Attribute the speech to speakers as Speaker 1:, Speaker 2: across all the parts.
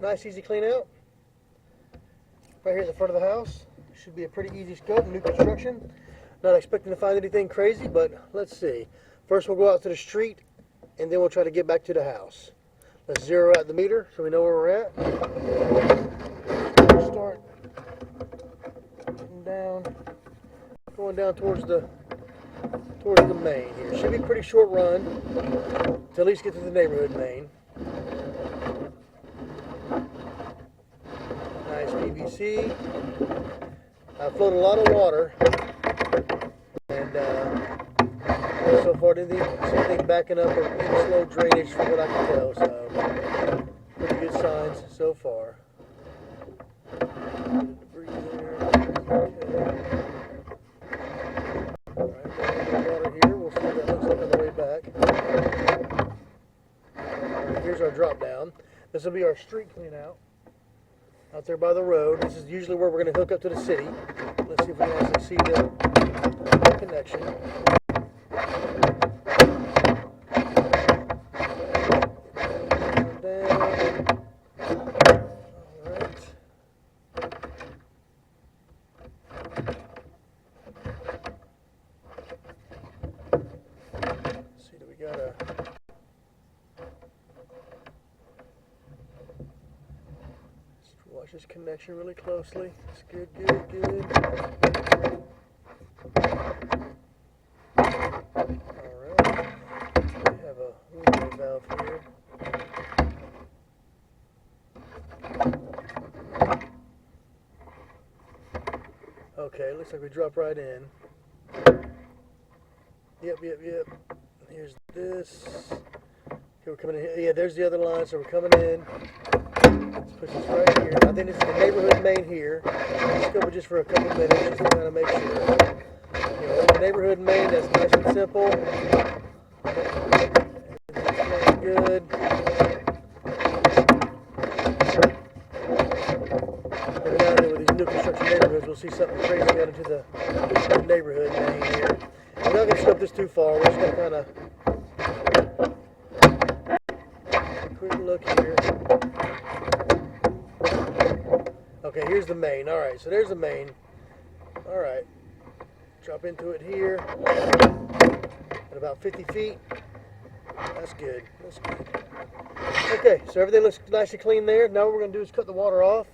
Speaker 1: nice easy clean out. Right here at the front of the house. Should be a pretty easy scope, new construction. Not expecting to find anything crazy, but let's see. First we'll go out to the street, and then we'll try to get back to the house. Let's zero out the meter so we know where we're at. We'll start going down towards the main here. Should be a pretty short run to at least get to the neighborhood main. Nice PVC. I've flowed a lot of water, and so far didn't see anything backing up or slow drainage from what I can tell, so pretty good signs so far. Debris there. Okay. Alright, water here. We'll see what that looks like on the way back. Here's our drop down. This will be our street clean out there by the road. This is usually where we're going to hook up to the city. Let's see if we can actually see the connection. Watch this connection really closely. It's good, good, good. Alright. We have a window valve here. Okay, looks like we drop right in. Yep. Here's this. Okay, we're coming in. Yeah, there's the other line, so we're coming in. Let's push this right here. I think this is the neighborhood main here. Let's go just for a couple minutes just to kind of make sure. You know, the neighborhood main, that's nice and simple. Everything's good. Every now and then with these new construction neighborhoods, we'll see something crazy out into the neighborhood main here. We're not going to scope this too far. We're just going to kind of quick look here. Okay, here's the main. Alright, so there's the main. Alright. Drop into it here. At about 50 feet. That's good. That's good. Okay, so everything looks nice and clean there. Now what we're going to do is cut the water off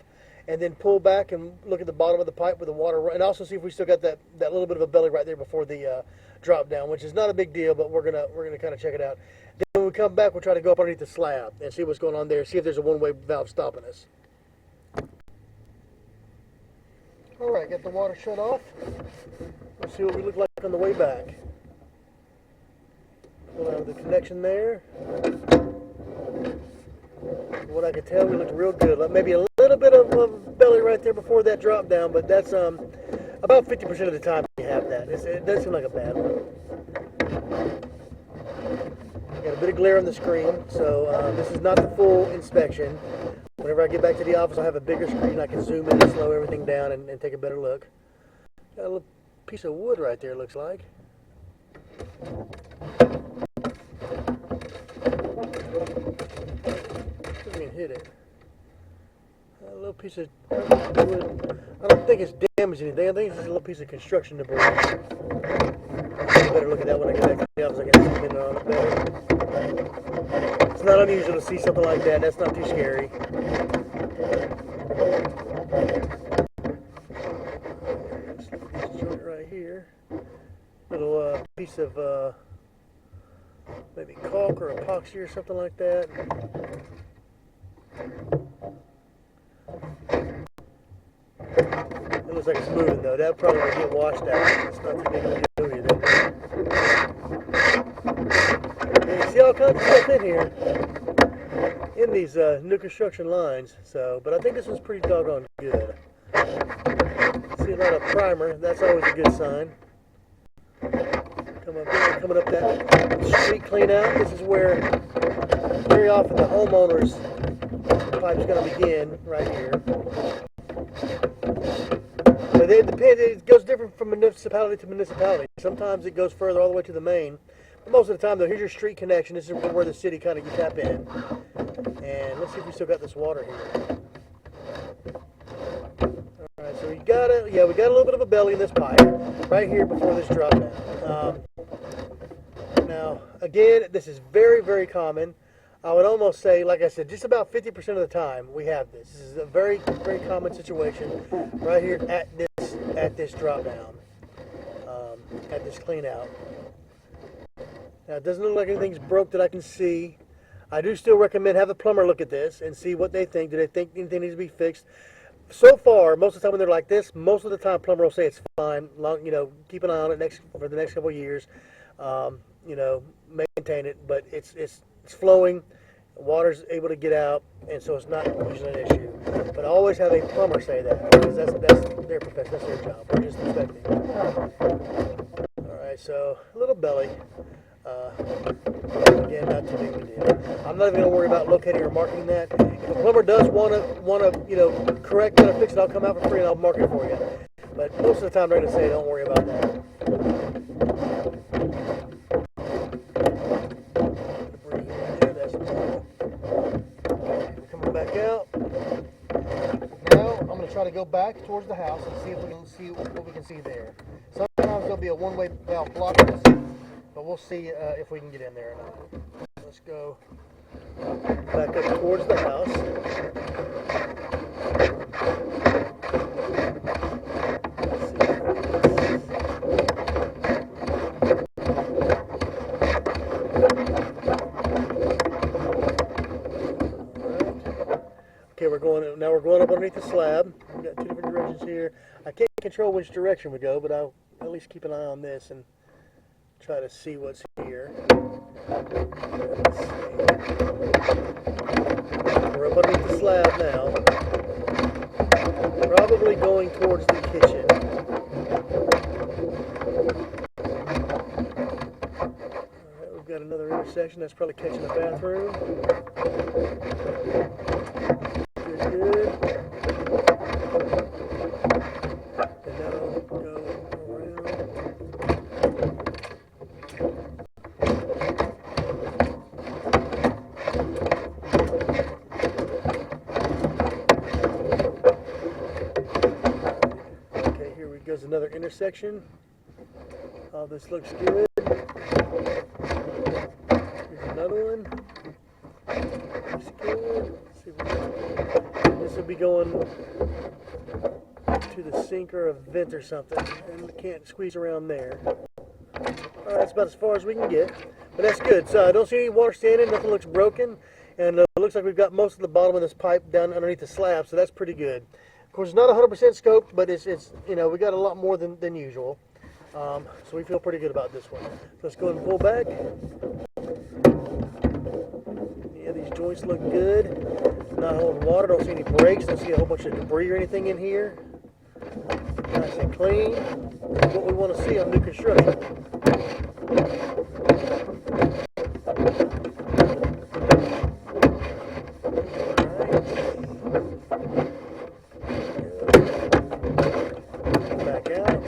Speaker 1: and then pull back and look at the bottom of the pipe with the water. And also see if we still got that little bit of a belly right there before the drop down, which is not a big deal, but we're gonna kind of check it out. Then when we come back, we'll try to go up underneath the slab and see what's going on there, see if there's a one-way valve stopping us. Alright, got the water shut off. Let's see what we look like on the way back. We'll have the connection there. From what I could tell, we looked real good. Like maybe a little bit of belly right there before that drop down, but that's about 50% of the time you have that. It doesn't seem like a bad one. Got a bit of glare on the screen, so this is not the full inspection. Whenever I get back to the office, I'll have a bigger screen. I can zoom in and slow everything down and take a better look. Got a little piece of wood right there, looks like. Didn't even hit it. A little piece of wood. I don't think it's damaged anything. I think it's just a little piece of construction debris. I'll get a better look at that when I get back to the office. I can zoom in on it better. It's not unusual to see something like that. That's not too scary. Let's look at this joint right here. Little piece of maybe caulk or epoxy or something like that. It looks like it's moving though. That probably will get washed out. It's not too big of a deal either. And you see all kinds of stuff in here in these new construction lines. So, but I think this one's pretty doggone good. See a lot of primer. That's always a good sign. Coming up that street clean out. This is where very often the homeowner's pipe is going to begin right here. But it depends. It goes different from municipality to municipality. Sometimes it goes further all the way to the main. But most of the time, though, here's your street connection. This is where the city kind of you tap in. And let's see if we still got this water here. All right, so we got a little bit of a belly in this pipe right here before this drop down. Now, again, this is very, very common. I would almost say, like I said, just about 50% of the time we have this. This is a very, very common situation right here at this drop down, at this clean out. Now, it doesn't look like anything's broke that I can see. I do still recommend have a plumber look at this and see what they think. Do they think anything needs to be fixed? So far, most of the time when they're like this, most of the time plumber will say it's fine. Keep an eye on it for the next couple of years. Maintain it, but it's flowing, water's able to get out, and so it's not usually an issue. But I always have a plumber say that, because that's their profession, that's their job. We're just inspecting. All right, so a little belly. Again, not too big of a deal. I'm not even going to worry about locating or marking that. If a plumber does want to correct that or fix it, I'll come out for free and I'll mark it for you. But most of the time they're going to say don't worry about that. Try to go back towards the house and see if we can see what we can see there. Sometimes there'll be a one-way valve blocking us, but we'll see if we can get in there or not. Let's go back up towards the house. Okay, we're going up underneath the slab. We've got two different directions here. I can't control which direction we go, but I'll at least keep an eye on this and try to see what's here. Let's see. We're up underneath the slab now. Probably going towards the kitchen. Alright, we've got another intersection. That's probably catching the bathroom. Good. And now go around. Okay, here we goes another intersection. Oh, this looks good. Here's another one. Looks good. Let's see what this will be going to the sink or a vent or something, and we can't squeeze around there. Alright, that's about as far as we can get, but that's good. So I don't see any water standing, nothing looks broken, and it looks like we've got most of the bottom of this pipe down underneath the slab, so that's pretty good. Of course, it's not 100% scoped, but it's we got a lot more than usual, so we feel pretty good about this one. So let's go ahead and pull back. Yeah, these joints look good. Not holding water, don't see any breaks, don't see a whole bunch of debris or anything in here. Nice and clean. That's what we want to see on new construction. Alright. Back out.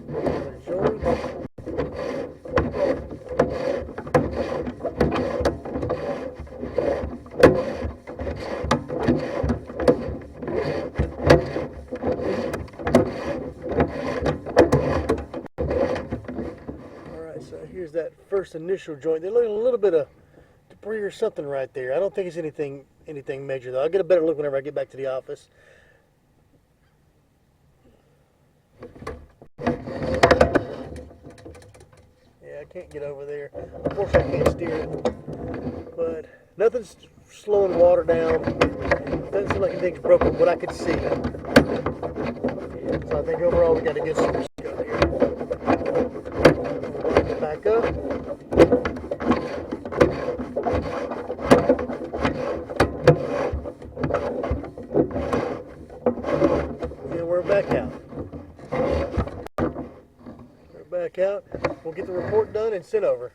Speaker 1: Another joint. So here's that first initial joint. There's a little bit of debris or something right there. I don't think it's anything major though. I'll get a better look whenever I get back to the office. Yeah, I can't get over there. Unfortunately, I can't steer it. But nothing's slowing water down. Doesn't seem like anything's broken, what I could see. So I think overall we got a good super scope here. Back up. And we're back out. We're back out. We'll get the report done and sent over.